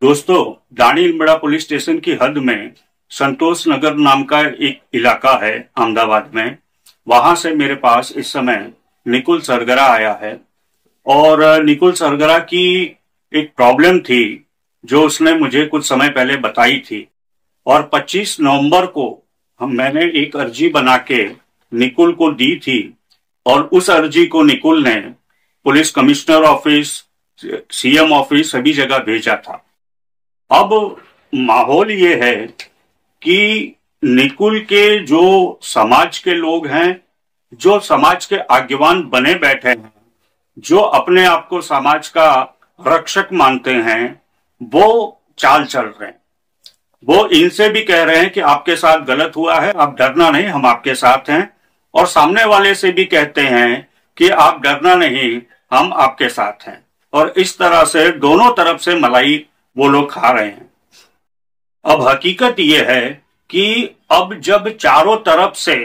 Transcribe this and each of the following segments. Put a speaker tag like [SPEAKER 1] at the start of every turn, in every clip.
[SPEAKER 1] दोस्तों, दानी Limda police station की हद में संतोष नगर नाम का एक इलाका है अहमदाबाद में। वहां से मेरे पास इस समय निकुल सरगरा आया है और निकुल सरगरा की एक प्रॉब्लम थी जो उसने मुझे कुछ समय पहले बताई थी और 25 नवंबर को मैंने एक अर्जी बना के निकुल को दी थी और उस अर्जी को निकुल ने police commissioner office, CM office सभी जगह भेजा था। अब माहौल ये है कि निकुल के जो समाज के लोग हैं, जो समाज के आगेवान बने बैठे हैं, जो अपने आप को समाज का रक्षक मानते हैं, वो चाल चल रहे हैं। वो इनसे भी कह रहे हैं कि आपके साथ गलत हुआ है, आप डरना नहीं, हम आपके साथ हैं। और सामने वाले से भी कहते हैं कि आप डरना नहीं, हम आपके साथ हैं। और इस तरह से दोनों तरफ से मलाई वो लोग खा रहे हैं। अब हकीकत ये है कि अब जब चारों तरफ से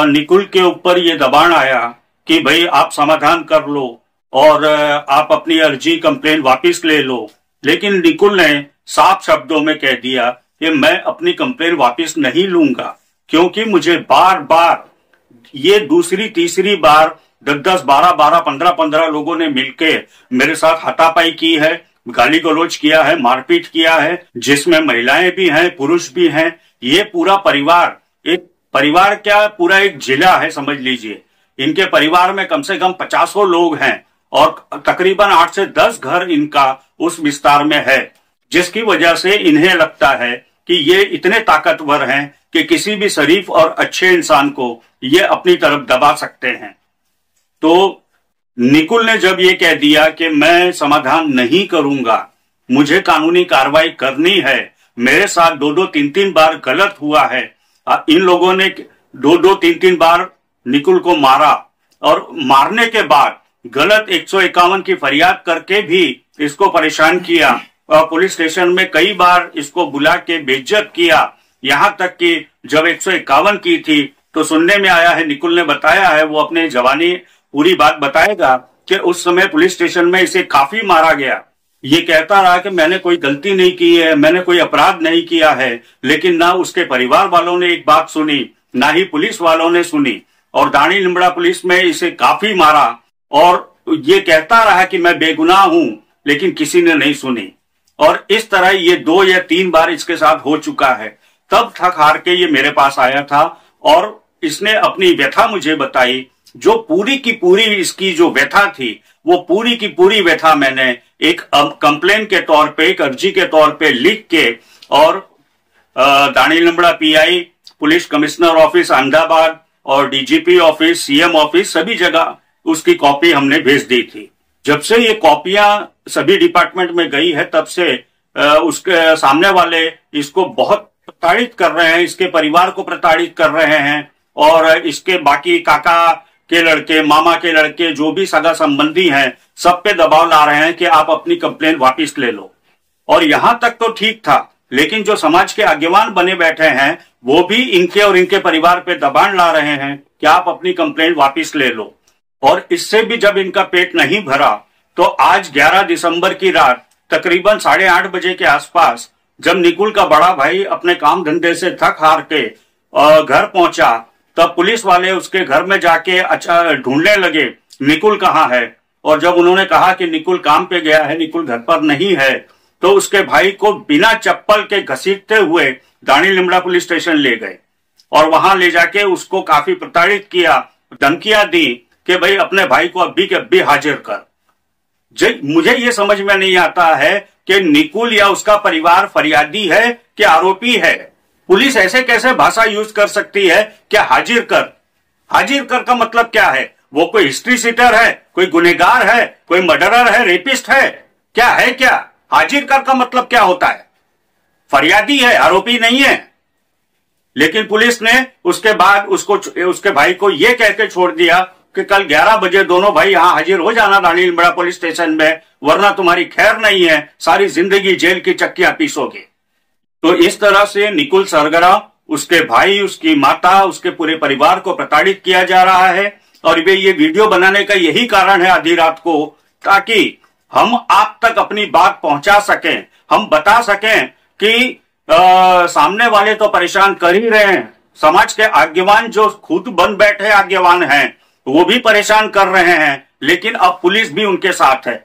[SPEAKER 1] निकुल के ऊपर ये दबाव आया कि भाई आप समाधान कर लो और आप अपनी अर्जी कंप्लेन वापस ले लो, लेकिन निकुल ने साफ शब्दों में कह दिया कि मैं अपनी कंप्लेन वापस नहीं लूंगा, क्योंकि मुझे बार बार ये दूसरी तीसरी बार 10-10, 12-12, 15-15 लोगों ने मिलके मेरे साथ हाथापाई की है, गाली गलौज किया है, मारपीट किया है, जिसमें महिलाएं भी हैं, पुरुष भी हैं। ये पूरा परिवार, एक परिवार क्या पूरा एक जिला है समझ लीजिए। इनके परिवार में कम से कम 50 लोग हैं और तकरीबन 8 से 10 घर इनका उस विस्तार में है, जिसकी वजह से इन्हें लगता है कि ये इतने ताकतवर हैं कि किसी भी शरीफ और अच्छे इंसान को ये अपनी तरफ दबा सकते हैं। तो निकुल ने जब ये कह दिया कि मैं समाधान नहीं करूंगा, मुझे कानूनी कार्रवाई करनी है, मेरे साथ 2-2, 3-3 बार गलत हुआ है, इन लोगों ने 2-2, 3-3 बार निकुल को मारा और मारने के बाद गलत 151 की फरियाद करके भी इसको परेशान किया और पुलिस स्टेशन में कई बार इसको बुला के बेइज्जत किया। यहां तक कि जब 151 की थी तो सुनने में आया है, निकुल ने बताया है, वो अपने जवानी पूरी बात बताएगा कि उस समय पुलिस स्टेशन में इसे काफी मारा गया। ये कहता रहा कि मैंने कोई गलती नहीं की है, मैंने कोई अपराध नहीं किया है, लेकिन ना उसके परिवार वालों ने एक बात सुनी, ना ही पुलिस वालों ने सुनी और दानी लिमड़ा पुलिस में इसे काफी मारा और ये कहता रहा कि मैं बेगुनाह हूं, लेकिन किसी ने नहीं सुनी। और इस तरह ये 2 या 3 बार इसके साथ हो चुका है। तब थक हार के ये मेरे पास आया था और इसने अपनी व्यथा मुझे बताई। जो पूरी की पूरी इसकी जो व्यथा थी, वो पूरी की पूरी व्यथा मैंने एक कंप्लेन के तौर पे, एक अर्जी के तौर पे लिख के और Danilimda PI, police commissioner office Ahmedabad और डीजीपी ऑफिस, सीएम ऑफिस सभी जगह उसकी कॉपी हमने भेज दी थी। जब से ये कॉपियां सभी डिपार्टमेंट में गई है, तब से उसके सामने वाले इसको बहुत प्रताड़ित कर रहे हैं, इसके परिवार को प्रताड़ित कर रहे हैं और इसके बाकी काका के लड़के, मामा के लड़के, जो भी सगा संबंधी हैं, सब पे दबाव ला रहे हैं कि आप अपनी कंप्लेन वापस ले लो। और यहां तक तो ठीक था, लेकिन जो समाज के आगेवान बने बैठे हैं, वो भी इनके और इनके परिवार पे दबाव ला रहे हैं कि आप अपनी कंप्लेन वापस ले लो। और इससे भी जब इनका पेट नहीं भरा, तो आज 11 दिसंबर की रात तकरीबन 8:30 बजे के आसपास जब निकुल का बड़ा भाई अपने काम धंधे से थक हार के घर पहुंचा, तब पुलिस वाले उसके घर में जाके ढूंढने लगे निकुल कहाँ है। और जब उन्होंने कहा कि निकुल काम पे गया है, निकुल घर पर नहीं है, तो उसके भाई को बिना चप्पल के घसीटते हुए दानी लिमड़ा पुलिस स्टेशन ले गए और वहां ले जाके उसको काफी प्रताड़ित किया, धमकियां दी कि भाई अपने भाई को अभी के अभी हाजिर कर। मुझे ये समझ में नहीं आता है कि निकुल या उसका परिवार फरियादी है कि आरोपी है। पुलिस ऐसे कैसे भाषा यूज कर सकती है कि हाजिर कर? हाजिर कर का मतलब क्या है? वो कोई हिस्ट्री सीटर है, कोई गुनहगार है, कोई मर्डरर है, रेपिस्ट है, क्या है? क्या हाजिर कर का मतलब क्या होता है? फरियादी है, आरोपी नहीं है। लेकिन पुलिस ने उसके बाद उसके भाई को यह कहकर छोड़ दिया कि कल 11 बजे दोनों भाई यहां हाजिर हो जाना दानी लिमड़ा पुलिस स्टेशन में, वरना तुम्हारी खैर नहीं है, सारी जिंदगी जेल की चक्कियां पीसोगे। तो इस तरह से निकुल सरगरा, उसके भाई, उसकी माता, उसके पूरे परिवार को प्रताड़ित किया जा रहा है। और वे ये वीडियो बनाने का यही कारण है आधी रात को, ताकि हम आप तक अपनी बात पहुंचा सकें हम बता सकें कि सामने वाले तो परेशान कर ही रहे हैं, समाज के आज्ञावान जो खुद बन बैठे आज्ञावान हैं वो भी परेशान कर रहे हैं, लेकिन अब पुलिस भी उनके साथ है।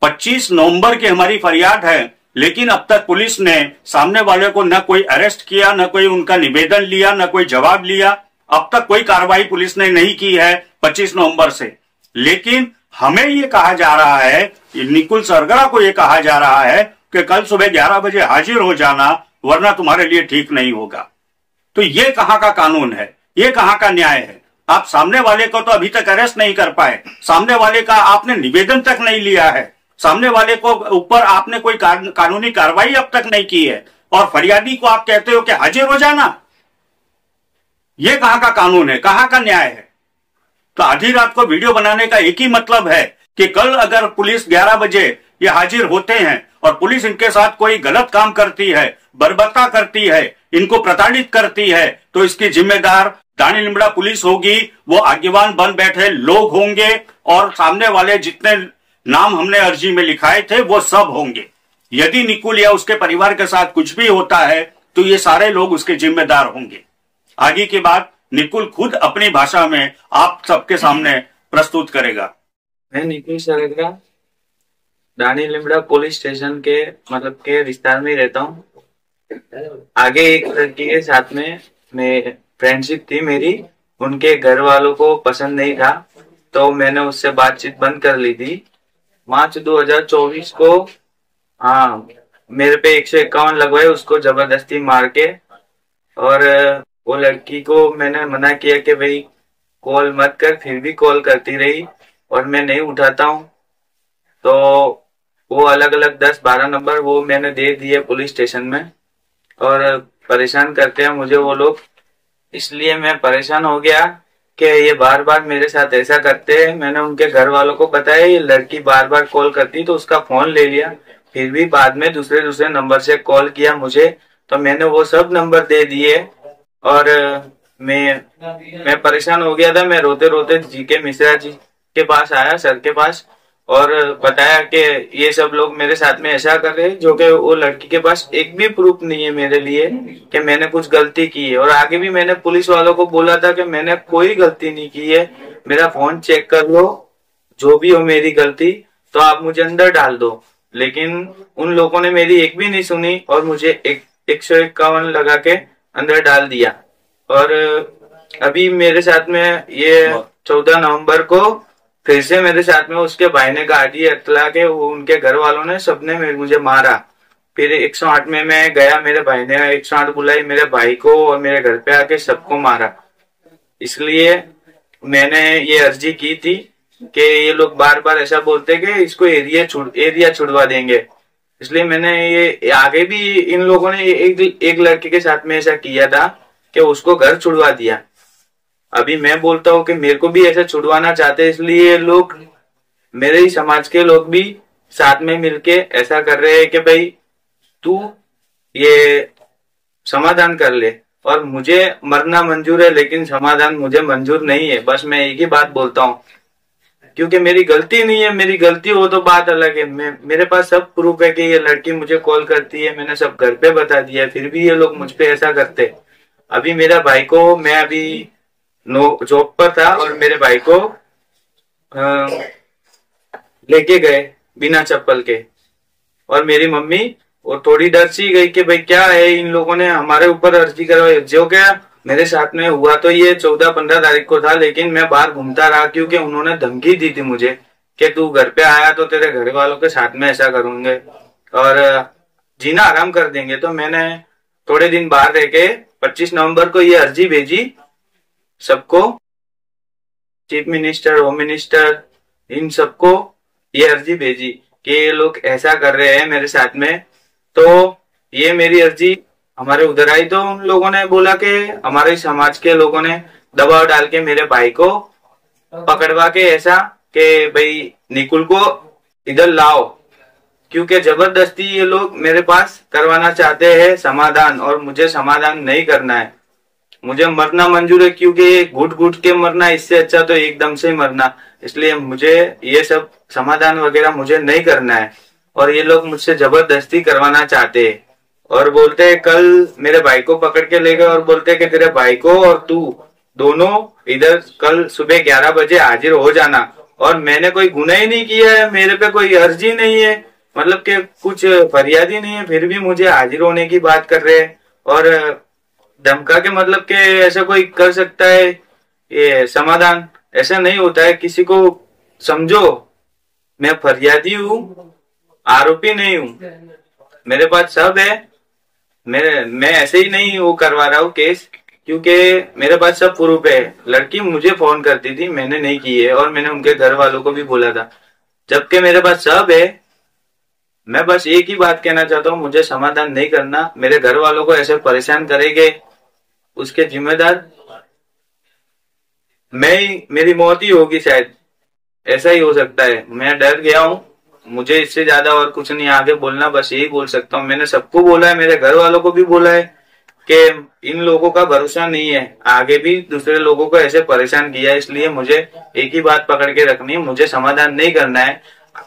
[SPEAKER 1] 25 नवंबर की हमारी फरियाद है, लेकिन अब तक पुलिस ने सामने वाले को न कोई अरेस्ट किया, न कोई उनका निवेदन लिया, न कोई जवाब लिया। अब तक कोई कार्रवाई पुलिस ने नहीं की है 25 नवंबर से। लेकिन हमें ये कहा जा रहा है, निकुल सरगरा को ये कहा जा रहा है कि कल सुबह 11 बजे हाजिर हो जाना, वरना तुम्हारे लिए ठीक नहीं होगा। तो ये कहां का कानून है, ये कहां का न्याय है? आप सामने वाले को तो अभी तक अरेस्ट नहीं कर पाए, सामने वाले का आपने निवेदन तक नहीं लिया है, सामने वाले को ऊपर आपने कोई कानूनी कार्रवाई अब तक नहीं की है, और फरियादी को आप कहते हो कि हाजिर हो जाना। ये कहां का कानून है, कहां का न्याय है? तो आधी रात को वीडियो बनाने का एक ही मतलब है कि कल अगर पुलिस 11 बजे ये हाजिर होते हैं और पुलिस इनके साथ कोई गलत काम करती है, बर्बरता करती है, इनको प्रताड़ित करती है, तो इसकी जिम्मेदार दानी लिमड़ा पुलिस होगी, वो आज्ञावान बन बैठे लोग होंगे, और सामने वाले जितने नाम हमने अर्जी में लिखाए थे वो सब होंगे। यदि निकुल या उसके परिवार के साथ कुछ भी होता है तो ये सारे लोग उसके जिम्मेदार होंगे। आगे की बात निकुल खुद अपनी भाषा में आप सबके सामने प्रस्तुत करेगा।
[SPEAKER 2] मैं निकुल सरगरा दानी लिमड़ा पुलिस स्टेशन के के विस्तार में रहता हूँ। आगे एक लड़की के साथ में मैं फ्रेंडशिप थी मेरी, उनके घर वालों को पसंद नहीं था, तो मैंने उससे बातचीत बंद कर ली थी। मार्च 2024 को हाँ मेरे पे 151 लगवाए, उसको जबरदस्ती मार के। और वो लड़की को मैंने मना किया कि भाई कॉल मत कर, फिर भी कॉल करती रही और मैं नहीं उठाता हूँ। तो वो अलग अलग 10-12 नंबर वो मैंने दे दिए पुलिस स्टेशन में, और परेशान करते हैं मुझे वो लोग। इसलिए मैं परेशान हो गया कि ये बार बार मेरे साथ ऐसा करते हैं। मैंने उनके घर वालों को बताया, ये लड़की बार बार कॉल करती, तो उसका फोन ले लिया। फिर भी बाद में दूसरे नंबर से कॉल किया मुझे, तो मैंने वो सब नंबर दे दिए। और मैं परेशान हो गया था। मैं रोते रोते जीके मिश्रा जी के पास आया, सर के पास, और बताया कि ये सब लोग मेरे साथ में ऐसा कर रहे हैं, जो कि वो लड़की के पास एक भी प्रूफ नहीं है मेरे लिए कि मैंने कुछ गलती की है। और आगे भी मैंने पुलिस वालों को बोला था कि मैंने कोई गलती नहीं की है, मेरा फोन चेक कर लो, जो भी हो मेरी गलती तो आप मुझे अंदर डाल दो। लेकिन उन लोगों ने मेरी एक भी नहीं सुनी और मुझे 151 लगा के अंदर डाल दिया। और अभी मेरे साथ में ये 14 नवंबर को फिर से मेरे साथ में उसके भाई ने गाड़ी अतला के, उनके घर वालों ने सबने मुझे मारा। फिर 108 में मैं गया, मेरे भाई ने 108 बुलाई, मेरे भाई को और मेरे घर पे आके सबको मारा। इसलिए मैंने ये अर्जी की थी कि ये लोग बार बार ऐसा बोलते कि इसको एरिया छुड़वा देंगे। इसलिए मैंने ये आगे भी इन लोगों ने एक लड़के के साथ में ऐसा किया था कि उसको घर छुड़वा दिया। अभी मैं बोलता हूँ कि मेरे को भी ऐसा छुड़वाना चाहते, इसलिए लोग, मेरे ही समाज के लोग भी साथ में मिलके ऐसा कर रहे हैं कि भाई तू ये समाधान कर ले। और मुझे मरना मंजूर है, लेकिन समाधान मुझे मंजूर नहीं है। बस मैं एक ही बात बोलता हूँ, क्योंकि मेरी गलती नहीं है। मेरी गलती हो तो बात अलग है, मेरे पास सब प्रूफ है कि ये लड़की मुझे कॉल करती है, मैंने सब घर पे बता दिया, फिर भी ये लोग मुझ पे ऐसा करते। अभी मेरा भाई को, मैं अभी जॉब पर था और मेरे भाई को लेके गए बिना चप्पल के, और मेरी मम्मी वो थोड़ी डर सी गई कि भाई क्या है, इन लोगों ने हमारे ऊपर अर्जी करवाई। जो क्या मेरे साथ में हुआ तो ये 14-15 तारीख को था, लेकिन मैं बाहर घूमता रहा, क्योंकि उन्होंने धमकी दी थी मुझे कि तू घर पे आया तो तेरे घर वालों के साथ में ऐसा करूंगे और जीना आराम कर देंगे। तो मैंने थोड़े दिन बाहर रह के 25 नवंबर को ये अर्जी भेजी सबको, चीफ मिनिस्टर, होम मिनिस्टर, इन सबको ये अर्जी भेजी कि ये लोग ऐसा कर रहे हैं मेरे साथ में। तो ये मेरी अर्जी हमारे उधर आई, तो उन लोगों ने बोला कि हमारे समाज के लोगों ने दबाव डाल के मेरे भाई को पकड़वा के ऐसा कि भाई निकुल को इधर लाओ, क्योंकि जबरदस्ती ये लोग मेरे पास करवाना चाहते हैं समाधान, और मुझे समाधान नहीं करना है। मुझे मरना मंजूर है, क्योंकि घुट घुट के मरना इससे अच्छा तो एकदम से मरना। इसलिए मुझे ये सब समाधान वगैरह मुझे नहीं करना है। और ये लोग मुझसे जबरदस्ती करवाना चाहते हैं और बोलते हैं कल मेरे भाई को पकड़ के ले गए और बोलते हैं कि तेरे भाई को और तू दोनों इधर कल सुबह 11 बजे हाजिर हो जाना। और मैंने कोई गुनाह ही नहीं किया है, मेरे पे कोई अर्जी नहीं है, मतलब कि कुछ फरियाद ही नहीं है, फिर भी मुझे हाजिर होने की बात कर रहे हैं और धमका के, मतलब कि ऐसा कोई कर सकता है ये समाधान? ऐसा नहीं होता है, किसी को समझो। मैं फरियादी हूँ, आरोपी नहीं हूँ, मेरे पास सब है। मैं ऐसे ही नहीं वो करवा रहा हूँ केस, क्योंकि मेरे पास सब प्रूफ है। लड़की मुझे फोन करती थी, मैंने नहीं की है और मैंने उनके घर वालों को भी बोला था, जबकि मेरे पास सब है। मैं बस एक ही बात कहना चाहता हूँ, मुझे समाधान नहीं करना। मेरे घर वालों को ऐसे परेशान करेंगे, उसके जिम्मेदार मेरी मौत ही होगी शायद, ऐसा ही हो सकता है। मैं डर गया हूँ, मुझे इससे ज्यादा और कुछ नहीं आगे बोलना, बस यही बोल सकता हूँ। मैंने सबको बोला है, मेरे घर वालों को भी बोला है कि इन लोगों का भरोसा नहीं है, आगे भी दूसरे लोगों को ऐसे परेशान किया है, इसलिए मुझे एक ही बात पकड़ के रखनी है, मुझे समाधान नहीं करना है।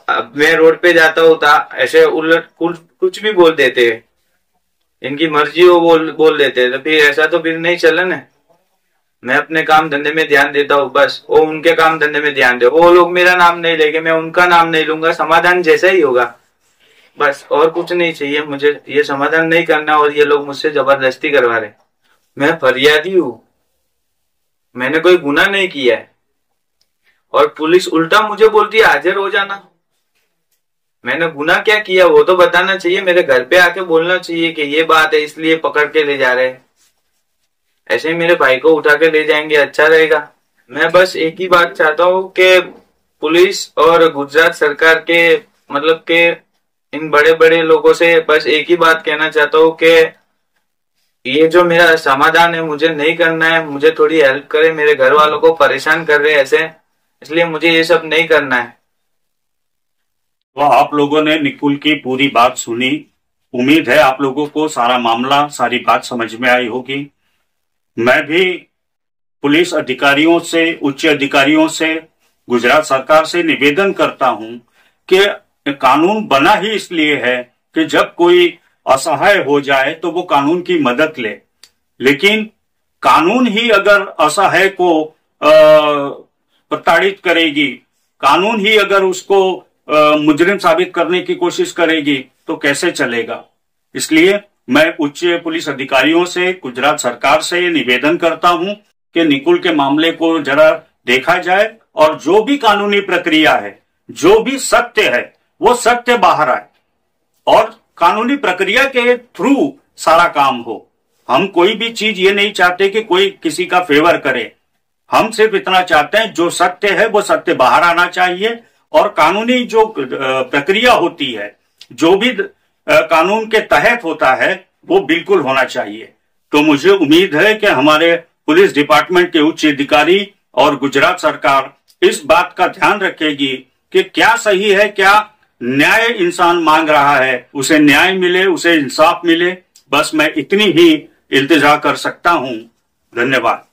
[SPEAKER 2] अब मैं रोड पे जाता होता ऐसे उलट कुछ भी बोल देते, इनकी मर्जी हो बोल देते, तो फिर ऐसा तो फिर नहीं चलन है। मैं अपने काम धंधे में ध्यान देता हूँ, बस वो उनके काम धंधे में ध्यान दे। वो लोग मेरा नाम नहीं लेंगे, मैं उनका नाम नहीं लूंगा, समाधान जैसा ही होगा, बस और कुछ नहीं चाहिए मुझे। ये समाधान नहीं करना और ये लोग मुझसे जबरदस्ती करवा रहे। मैं फरियादी हूँ, मैंने कोई गुनाह नहीं किया है और पुलिस उल्टा मुझे बोलती है हाजिर हो जाना। मैंने गुनाह क्या किया वो तो बताना चाहिए, मेरे घर पे आके बोलना चाहिए कि ये बात है इसलिए पकड़ के ले जा रहे हैं। ऐसे ही मेरे भाई को उठा के ले जाएंगे, अच्छा रहेगा। मैं बस एक ही बात चाहता हूँ कि पुलिस और गुजरात सरकार के, मतलब के इन बड़े बड़े लोगों से बस एक ही बात कहना चाहता हूँ कि ये जो मेरा समाधान है मुझे नहीं करना है, मुझे थोड़ी हेल्प करे। मेरे घर वालों को परेशान कर रहे हैं ऐसे, इसलिए मुझे ये सब नहीं करना है।
[SPEAKER 1] तो आप लोगों ने निकुल की पूरी बात सुनी। उम्मीद है आप लोगों को सारा मामला, सारी बात समझ में आई होगी। मैं भी पुलिस अधिकारियों से, उच्च अधिकारियों से, गुजरात सरकार से निवेदन करता हूं कि कानून बना ही इसलिए है कि जब कोई असहाय हो जाए तो वो कानून की मदद ले, लेकिन कानून ही अगर असहाय को प्रताड़ित करेगी, कानून ही अगर उसको मुजरिम साबित करने की कोशिश करेगी तो कैसे चलेगा। इसलिए मैं उच्च पुलिस अधिकारियों से, गुजरात सरकार से निवेदन करता हूं कि निकुल के मामले को जरा देखा जाए और जो भी कानूनी प्रक्रिया है, जो भी सत्य है, वो सत्य बाहर आए और कानूनी प्रक्रिया के थ्रू सारा काम हो। हम कोई भी चीज ये नहीं चाहते कि कोई किसी का फेवर करे, हम सिर्फ इतना चाहते हैं जो सत्य है वो सत्य बाहर आना चाहिए और कानूनी जो प्रक्रिया होती है, जो भी कानून के तहत होता है, वो बिल्कुल होना चाहिए। तो मुझे उम्मीद है कि हमारे पुलिस डिपार्टमेंट के उच्च अधिकारी और गुजरात सरकार इस बात का ध्यान रखेगी कि क्या सही है, क्या न्याय इंसान मांग रहा है, उसे न्याय मिले, उसे इंसाफ मिले। बस मैं इतनी ही इल्तिजा कर सकता हूं। धन्यवाद।